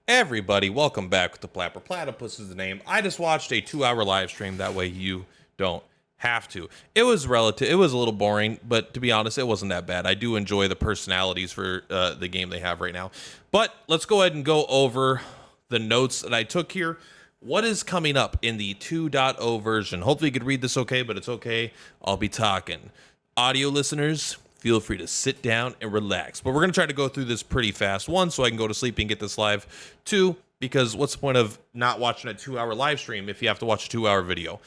Everybody, welcome back with the Plapper. Platypus is the name. I just watched a 2-hour live stream. That way you don't have to. It was relative. It was a little boring, but to be honest, it wasn't that bad. I do enjoy the personalities for the game they have right now. But let's go ahead and go over the notes that I took here. What is coming up in the 2.0 version? Hopefully you could read this okay, but it's okay. I'll be talking. Audio listeners, feel free to sit down and relax. But we're going to try to go through this pretty fast. One, so I can go to sleep and get this live. Two, because what's the point of not watching a 2-hour live stream if you have to watch a 2-hour video?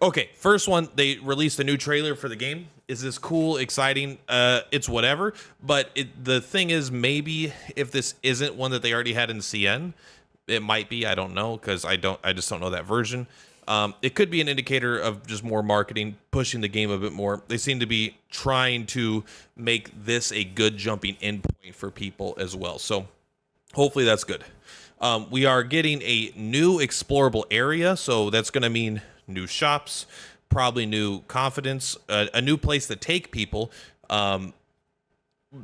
Okay, first one, they released a new trailer for the game. Is this cool, exciting? It's whatever. But the thing is, maybe if this isn't one that they already had in CN, it might be. I don't know, because I just don't know that version. It could be an indicator of just more marketing, pushing the game a bit more. They seem to be trying to make this a good jumping in point for people as well. So hopefully that's good. We are getting a new explorable area. So that's going to mean new shops, probably new confidence, a new place to take people.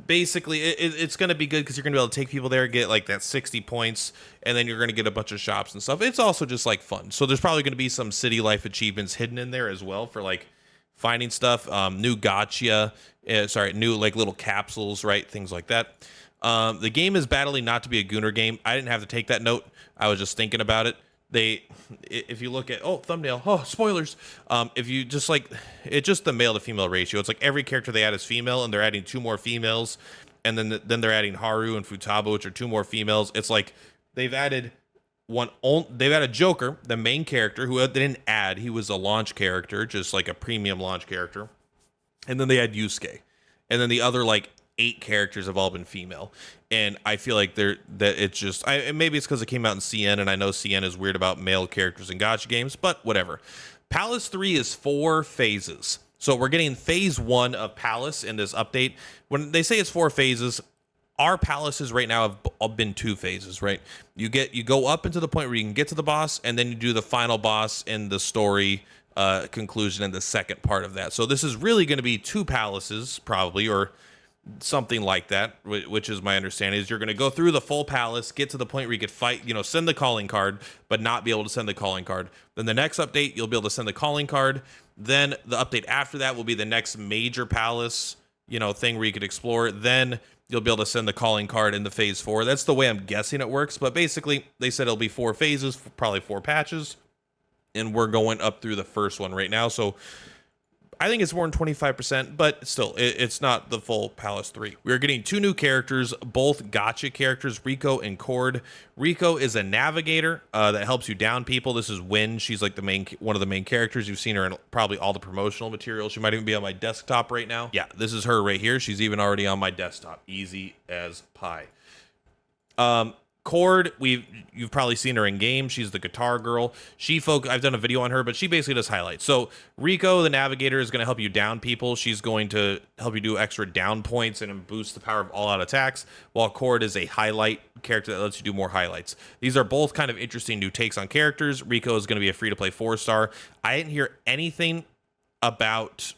Basically it's going to be good because you're going to be able to take people there, get like that 60 points, and then you're going to get a bunch of shops and stuff. It's also just like fun. So there's probably going to be some city life achievements hidden in there as well for like finding stuff, new gotcha, new like little capsules, right? Things like that. The game is battling not to be a Gooner game. I didn't have to take that note. I was just thinking about it. If you look at thumbnail, spoilers. If you just like, it's just the male to female ratio. It's like every character they add is female, and they're adding 2 more females, and then they're adding Haru and Futaba, which are 2 more females. It's like they've added Joker, the main character, who they didn't add. He was a launch character, just like a premium launch character, and then they had Yusuke, and then the other like 8 characters have all been female. And I feel like maybe it's because it came out in CN, and I know CN is weird about male characters in gacha games, but whatever. Palace 3 is 4 phases. So we're getting phase 1 of Palace in this update. When they say it's 4 phases, our palaces right now have all been 2 phases, right? You go up into the point where you can get to the boss, and then you do the final boss in the story conclusion in the second part of that. So this is really going to be 2 palaces, probably, or something like that, which is my understanding. Is you're going to go through the full palace, get to the point where you could fight, send the calling card, but not be able to send the calling card. Then the next update, you'll be able to send the calling card. Then the update after that will be the next major palace, thing where you could explore. Then you'll be able to send the calling card into phase 4. That's the way I'm guessing it works. But basically, they said it'll be 4 phases, probably 4 patches. And we're going up through the first one right now. So I think it's more than 25%, but still, it's not the full Palace 3. We are getting 2 new characters, both gotcha characters, Rico and Cord. Rico is a navigator that helps you down people. This is Win. She's like one of the main characters. You've seen her in probably all the promotional materials. She might even be on my desktop right now. Yeah, this is her right here. She's even already on my desktop. Easy as pie. Cord, you've probably seen her in game. She's the guitar girl. I've done a video on her, but she basically does highlights. So Rico, the navigator, is going to help you down people. She's going to help you do extra down points and boost the power of all-out attacks, while Cord is a highlight character that lets you do more highlights. These are both kind of interesting new takes on characters. Rico is going to be a free-to-play 4-star. I didn't hear anything about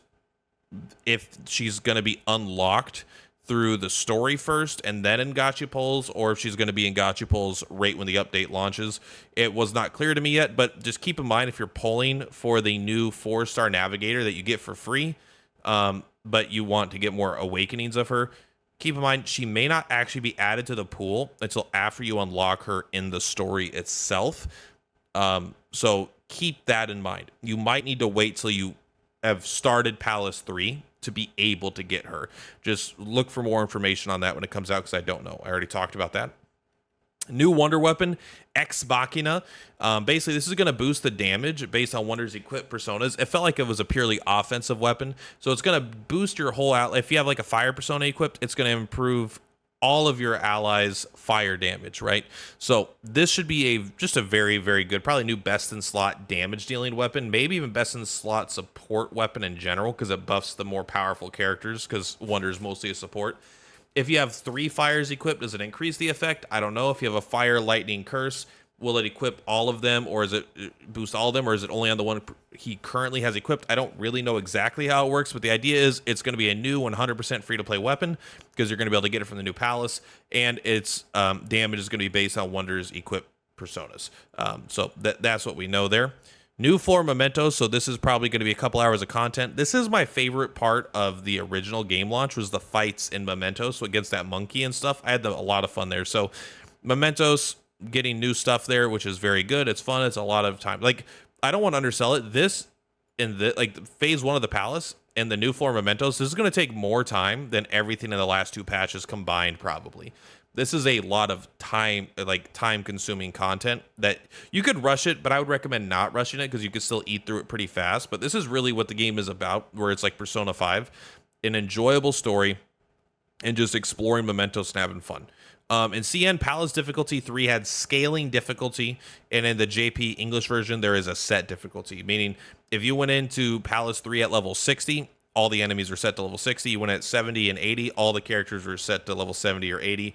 if she's going to be unlocked through the story first and then in Gacha polls, or if she's going to be in Gacha polls right when the update launches. It was not clear to me yet, but just keep in mind if you're polling for the new 4-star navigator that you get for free, but you want to get more awakenings of her, keep in mind she may not actually be added to the pool until after you unlock her in the story itself. So keep that in mind. You might need to wait till you have started Palace 3 to be able to get her. Just look for more information on that when it comes out, because I don't know. I already talked about that. New Wonder Weapon, Ex Machina. Basically, this is going to boost the damage based on Wonder's equipped personas. It felt like it was a purely offensive weapon, so it's going to boost your whole out. If you have like a fire persona equipped, it's going to improve all of your allies' fire damage, right? So this should be just a very, very good, probably new best in slot damage dealing weapon, maybe even best in slot support weapon in general, because it buffs the more powerful characters, because Wonder is mostly a support. If you have 3 fires equipped, does it increase the effect? I don't know. If you have a fire lightning curse, will it equip all of them, or is it boost all of them, or is it only on the one he currently has equipped? I don't really know exactly how it works, but the idea is it's going to be a new 100% free-to-play weapon because you're going to be able to get it from the new palace, and its damage is going to be based on Wonder's equipped personas. So that's what we know there. New floor mementos, so this is probably going to be a couple hours of content. This is my favorite part of the original game launch, was the fights in mementos, so against that monkey and stuff. I had a lot of fun there. So mementos, getting new stuff there, which is very good. It's fun. It's a lot of time. Like, I don't want to undersell it. This in the like phase 1 of the palace and the new floor mementos, this is going to take more time than everything in the last 2 patches combined, probably. This is a lot of time, like time consuming content that you could rush it, but I would recommend not rushing it because you could still eat through it pretty fast. But this is really what the game is about, where it's like Persona 5, an enjoyable story and just exploring mementos and having fun. In CN, Palace difficulty 3 had scaling difficulty, and in the JP English version, there is a set difficulty, meaning if you went into Palace 3 at level 60, all the enemies are set to level 60. You went at 70 and 80, all the characters were set to level 70 or 80.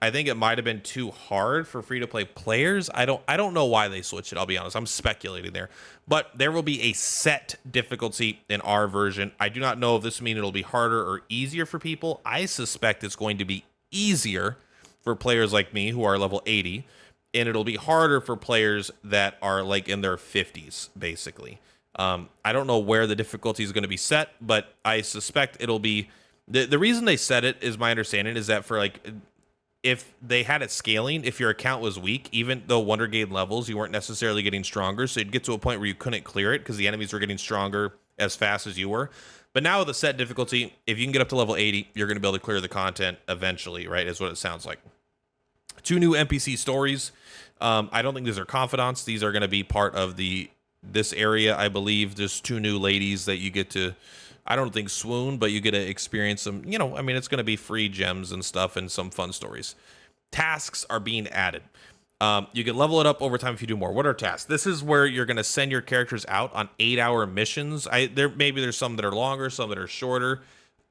I think it might have been too hard for free-to-play players. I don't know why they switched it, I'll be honest. I'm speculating there. But there will be a set difficulty in our version. I do not know if this means it'll be harder or easier for people. I suspect it's going to be easier for players like me who are level 80, and it'll be harder for players that are like in their 50s, basically. I don't know where the difficulty is going to be set, but I suspect it'll be... The reason they set it, is my understanding, is that for like... If they had it scaling, if your account was weak, even though Wonder gained levels, you weren't necessarily getting stronger. So you'd get to a point where you couldn't clear it because the enemies were getting stronger as fast as you were. But now with the set difficulty, if you can get up to level 80, you're going to be able to clear the content eventually, right? Is what it sounds like. 2 new NPC stories. I don't think these are confidants. These are going to be part of this area, I believe. There's 2 new ladies that you get to... I don't think swoon, but you get to experience some, I mean, it's going to be free gems and stuff and some fun stories. Tasks are being added. You can level it up over time if you do more. What are tasks? This is where you're going to send your characters out on 8-hour missions. Maybe there's some that are longer, some that are shorter.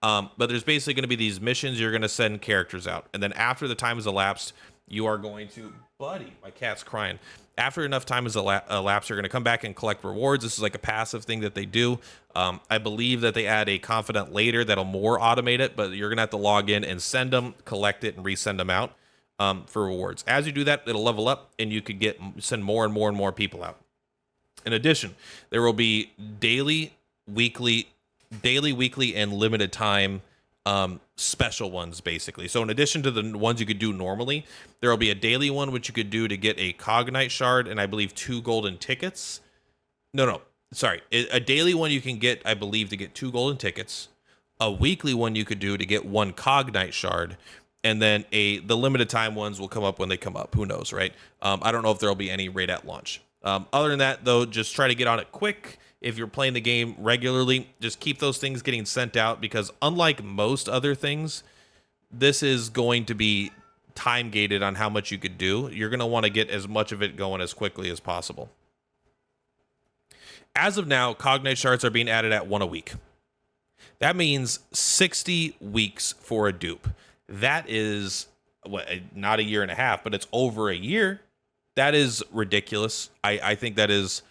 But there's basically going to be these missions you're going to send characters out. And then after the time has elapsed, you are going to... Buddy, my cat's crying. After enough time has elapsed, you're going to come back and collect rewards. This is like a passive thing that they do. I believe that they add a confidant later that'll more automate it, but you're going to have to log in and send them, collect it, and resend them out for rewards. As you do that, it'll level up, and you could send more and more and more people out. In addition, there will be daily, weekly, and limited time special ones, basically. So in addition to the ones you could do normally, there will be a daily one which you could do to get a Cognite shard and I believe 2 golden tickets. Sorry, a daily one you can get, I believe, to get 2 golden tickets. A weekly one you could do to get 1 Cognite shard, and then the limited time ones will come up when they come up. Who knows, right? I don't know if there'll be any right at launch. Other than that, though, just try to get on it quick. If you're playing the game regularly, just keep those things getting sent out, because unlike most other things, this is going to be time gated on how much you could do. You're going to want to get as much of it going as quickly as possible. As of now, Cognite shards are being added at 1 a week. That means 60 weeks for a dupe. That is not a year and a half, but it's over a year. That is ridiculous. I think that is...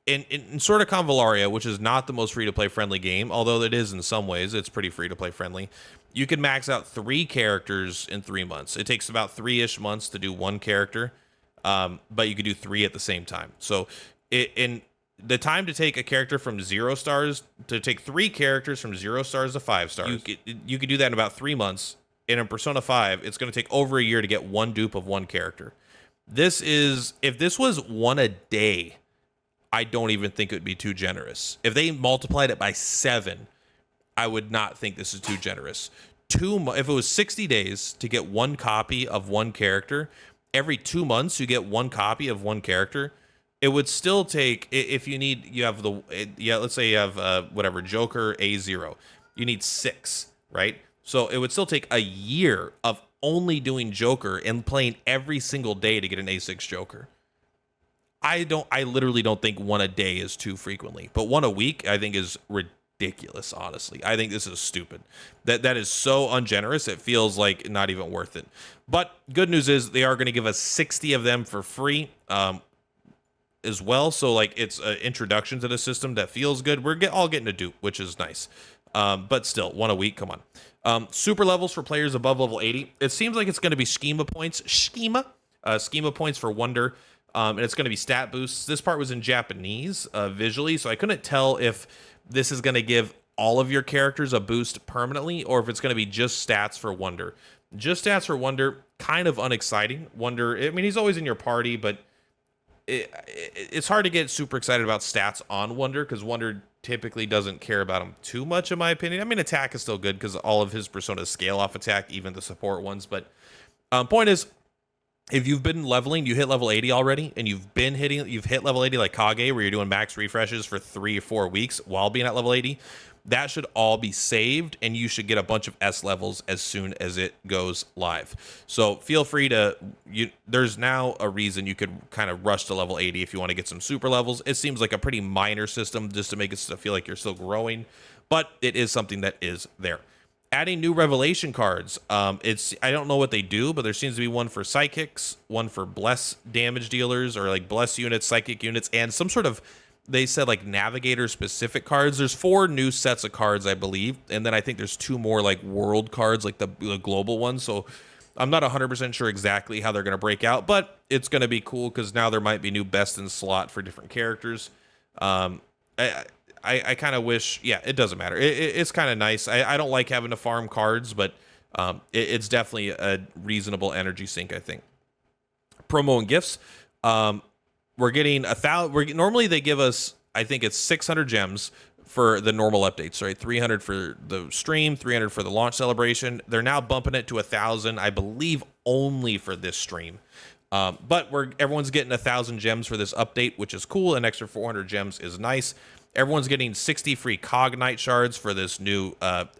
In sort of Convalaria, which is not the most free-to-play friendly game, although it is in some ways, it's pretty free-to-play friendly, you can max out 3 characters in 3 months. It takes about 3-ish months to do 1 character, but you could do 3 at the same time. So in the time to take a character from 0 stars, to take 3 characters from 0 stars to 5 stars, you could do that in about 3 months. And in Persona 5, it's going to take over a year to get 1 dupe of 1 character. If this was 1 a day... I don't even think it would be too generous. If they multiplied it by 7, I would not think this is too generous. If it was 60 days to get 1 copy of 1 character, every 2 months you get 1 copy of 1 character, it would still take, if let's say you have whatever, Joker A0, you need 6, right? So it would still take a year of only doing Joker and playing every single day to get an A6 Joker. I literally don't think 1 a day is too frequently, but 1 a week I think is ridiculous, honestly. I think this is stupid. That is so ungenerous. It feels like not even worth it. But good news is they are going to give us 60 of them for free. As well, so like it's an introduction to the system that feels good. We're all getting a dupe, which is nice, but still, one a week, come on. Super levels for players above level 80. It seems like it's going to be schema points, schema points for wonder, and it's going to be stat boosts. This part was in Japanese visually, so I couldn't tell if this is going to give all of your characters a boost permanently, or if it's going to be just stats for wonder. Just stats for wonder, kind of unexciting. Wonder, I mean, he's always in your party, but it's hard to get super excited about stats on Wonder, because Wonder typically doesn't care about him too much, in my opinion. I mean, attack is still good because all of his personas scale off attack, even the support ones. But point is, if you've been leveling, you hit level 80 already, and you've hit level 80 like Kage, where you're doing max refreshes for 3 or 4 weeks while being at level 80. That should all be saved, and you should get a bunch of S levels as soon as it goes live. So feel free to, there's now a reason you could kind of rush to level 80 if you want to get some super levels. It seems like a pretty minor system just to make it feel like you're still growing, but it is something that is there. Adding new revelation cards. I don't know what they do, but there seems to be one for psychics, one for bless damage dealers, or like bless units, psychic units, and some sort of, they said like navigator specific cards. There's 4 new sets of cards, I believe, and then I think there's 2 more like world cards, like the global ones. So I'm not 100% sure exactly how they're going to break out, but it's going to be cool because now there might be new best in slot for different characters. I kind of wish, yeah, it doesn't matter. It's kind of nice. I don't like having to farm cards, but it's definitely a reasonable energy sink, I think. Promo and gifts. We're getting 1,000. Normally they give us, I think it's 600 gems for the normal updates, right? 300 for the stream, 300 for the launch celebration. They're now bumping it to 1,000, I believe, only for this stream. But everyone's getting 1,000 gems for this update, which is cool. An extra 400 gems is nice. Everyone's getting 60 free Cognite shards for this new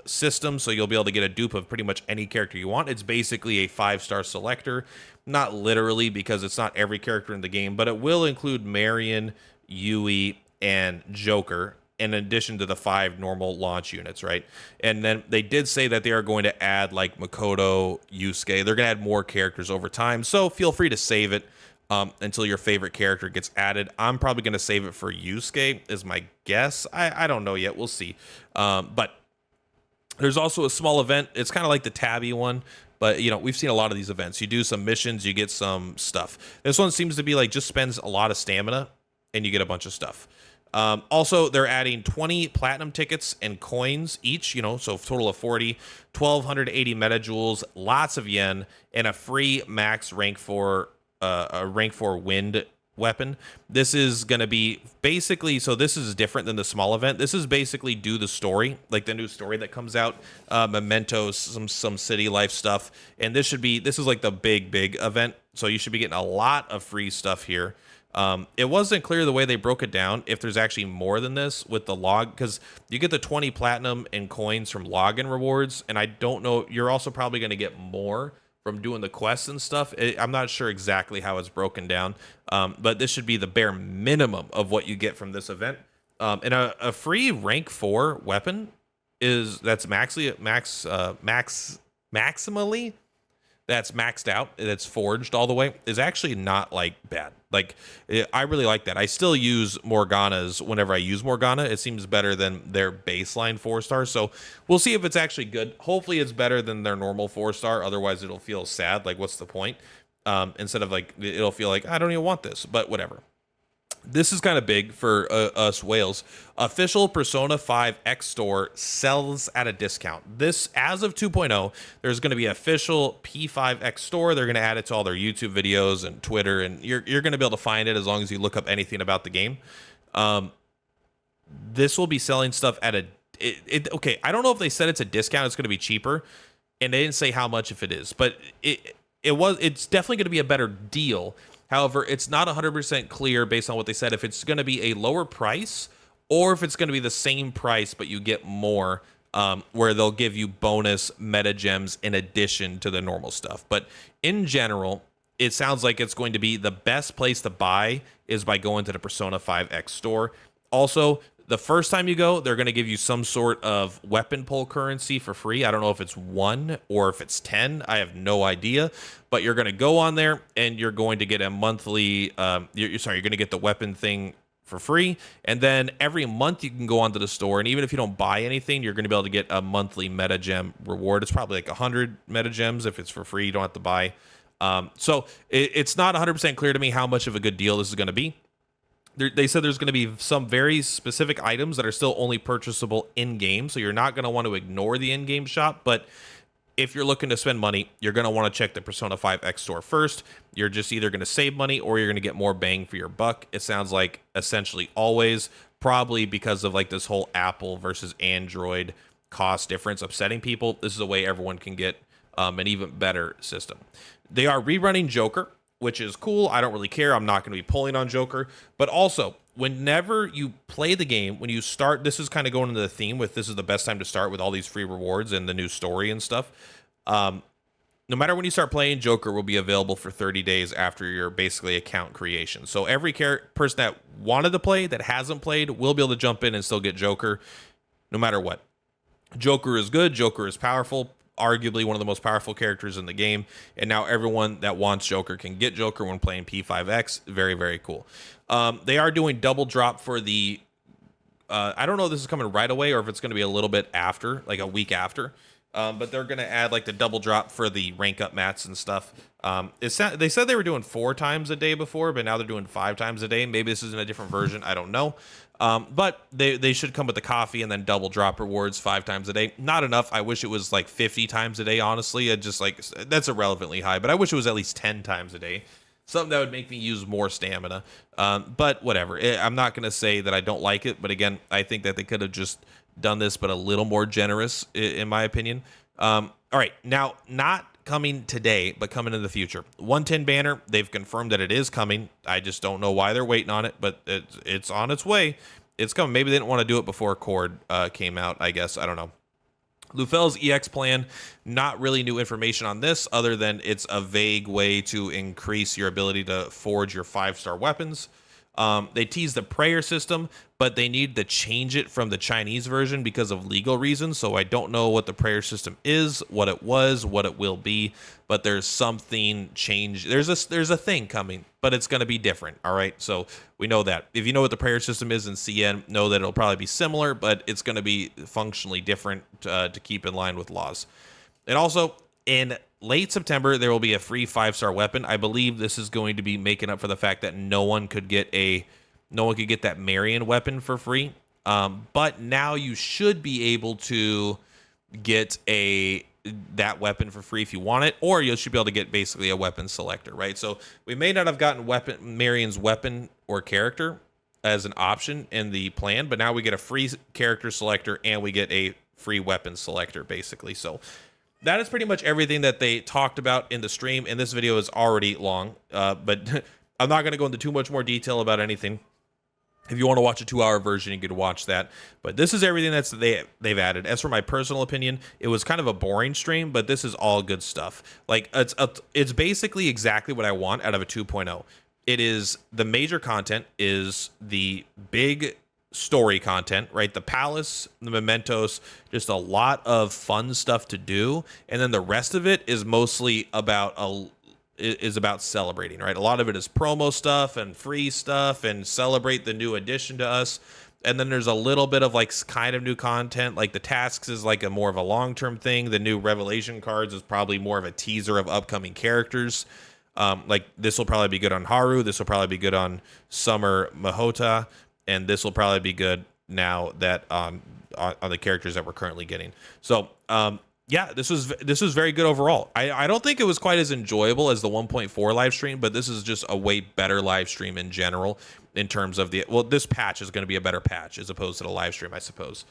system, so you'll be able to get a dupe of pretty much any character you want. It's basically a 5-star selector. Not literally, because it's not every character in the game, but it will include Marion, Yui, and Joker, in addition to the 5 normal launch units, right? And then they did say that they are going to add like Makoto, Yusuke. They're going to add more characters over time, so feel free to save it until your favorite character gets added. I'm probably going to save it for Yusuke, is my guess. I don't know yet. We'll see. But there's also a small event. It's kind of like the Tabby one, but we've seen a lot of these events. You do some missions, you get some stuff. This one seems to be like just spends a lot of stamina and you get a bunch of stuff. Also, they're adding 20 platinum tickets and coins each, so a total of 40, 1,280 metajoules, lots of yen, and a free max rank 4 wind weapon. This is going to be basically, so this is different than the small event. This is basically do the story, like the new story that comes out, mementos, some city life stuff. And this is like the big event. So you should be getting a lot of free stuff here. It wasn't clear the way they broke it down if there's actually more than this with the log, because you get the 20 platinum and coins from login rewards. And I don't know, you're also probably going to get more from doing the quests and stuff. I'm not sure exactly how it's broken down, but this should be the bare minimum of what you get from this event. And a free rank 4 weapon that's maximally that's maxed out, that's forged all the way, is actually not like bad. Like, I really like that. I still use Morgana's whenever I use Morgana. It seems better than their baseline 4-star. So we'll see if it's actually good. Hopefully it's better than their normal 4-star. Otherwise it'll feel sad. Like, what's the point? Instead of like, it'll feel like, I don't even want this, but whatever. This is kind of big for us whales. Official Persona 5 X store sells at a discount. This, as of 2.0, there's going to be official P5X store. They're going to add it to all their YouTube videos and Twitter, and you're going to be able to find it as long as you look up anything about the game. This will be selling stuff at okay, I don't know if they said it's a discount. It's going to be cheaper, and they didn't say how much if it is, but it's definitely going to be a better deal. However, it's not 100% clear based on what they said if it's going to be a lower price or if it's going to be the same price but you get more, where they'll give you bonus meta gems in addition to the normal stuff. But in general, it sounds like it's going to be the best place to buy is by going to the Persona 5X store. Also, The first time you go, they're going to give you some sort of weapon pull currency for free. I don't know if it's 1 or if it's 10. I have no idea. But you're going to go on there and you're going to get a monthly, you're going to get the weapon thing for free. And then every month you can go onto the store. And even if you don't buy anything, you're going to be able to get a monthly meta gem reward. It's probably like 100 meta gems. If it's for free, you don't have to buy. So it's not 100% clear to me how much of a good deal this is going to be. They said there's going to be some very specific items that are still only purchasable in-game, so you're not going to want to ignore the in-game shop, but if you're looking to spend money, you're going to want to check the Persona 5 X store first. You're just either going to save money or you're going to get more bang for your buck. It sounds like essentially always, probably because of like this whole Apple versus Android cost difference upsetting people. This is a way everyone can get an even better system. They are rerunning Joker, which is cool. I don't really care. I'm not going to be pulling on Joker. But also, whenever you play the game, when you start, this is kind of going into the theme with this is the best time to start with all these free rewards and the new story and stuff. No matter when you start playing, Joker will be available for 30 days after your basically account creation. So every person that wanted to play, that hasn't played, will be able to jump in and still get Joker no matter what. Joker is good. Joker is powerful. Arguably one of the most powerful characters in the game, and now everyone that wants Joker can get Joker when playing P5X. Very, very cool. They are doing double drop for the I don't know if this is coming right away or if it's going to be a little bit after, like a week after, but they're going to add like the double drop for the rank up mats and stuff. They said they were doing 4 times a day before, but now they're doing 5 times a day. Maybe this is in a different version. I don't know. But they should come with the coffee and then double drop rewards 5 times a day. Not enough. I wish it was like 50 times a day, honestly. It just like, that's irrelevantly high, but I wish it was at least 10 times a day. Something that would make me use more stamina. But whatever. I'm not going to say that I don't like it, but again, I think that they could have just done this, but a little more generous, in my opinion. All right. Now, not coming today, but coming in the future. 110 banner, they've confirmed that it is coming. I just don't know why they're waiting on it, but it's on its way. It's coming. Maybe they didn't want to do it before Cord came out, I guess. I don't know. Lufel's EX plan, not really new information on this other than it's a vague way to increase your ability to forge your 5-star weapons. They teased the prayer system, but they need to change it from the Chinese version because of legal reasons. So I don't know what the prayer system is, what it was, what it will be, but there's something changed. There's a thing coming, but it's going to be different. All right. So we know that. If you know what the prayer system is in CN, know that it'll probably be similar, but it's going to be functionally different to keep in line with laws. And also in late September, there will be a free 5-star weapon. I believe this is going to be making up for the fact that no one could get that Marion weapon for free. But now you should be able to get that weapon for free if you want it, or you should be able to get basically a weapon selector, right? So we may not have gotten Marion's weapon or character as an option in the plan, but now we get a free character selector and we get a free weapon selector, basically. So that is pretty much everything that they talked about in the stream, and this video is already long, but I'm not going to go into too much more detail about anything. If you want to watch a 2-hour version, you can watch that. But this is everything they've added. As for my personal opinion, it was kind of a boring stream, but this is all good stuff. Like it's basically exactly what I want out of a 2.0. It is the major content is the big story content, right? The palace, the mementos, just a lot of fun stuff to do, and then the rest of it is mostly about celebrating, right? A lot of it is promo stuff and free stuff and celebrate the new addition to us. And then there's a little bit of like kind of new content, like the tasks is like a more of a long-term thing. The new revelation cards is probably more of a teaser of upcoming characters. Like this will probably be good on Haru. This will probably be good on Summer Mahota. And this will probably be good now that on the characters that we're currently getting. So yeah, this was very good overall. I don't think it was quite as enjoyable as the 1.4 live stream, but this is just a way better live stream in general in terms of this patch is going to be a better patch as opposed to the live stream, I suppose.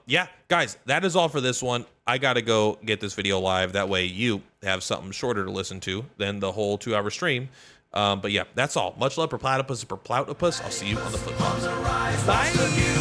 Yeah, guys, that is all for this one. I got to go get this video live. That way you have something shorter to listen to than the whole 2-hour stream. But yeah, that's all. Much love for Platypus. I'll see you on the flip flops. Bye.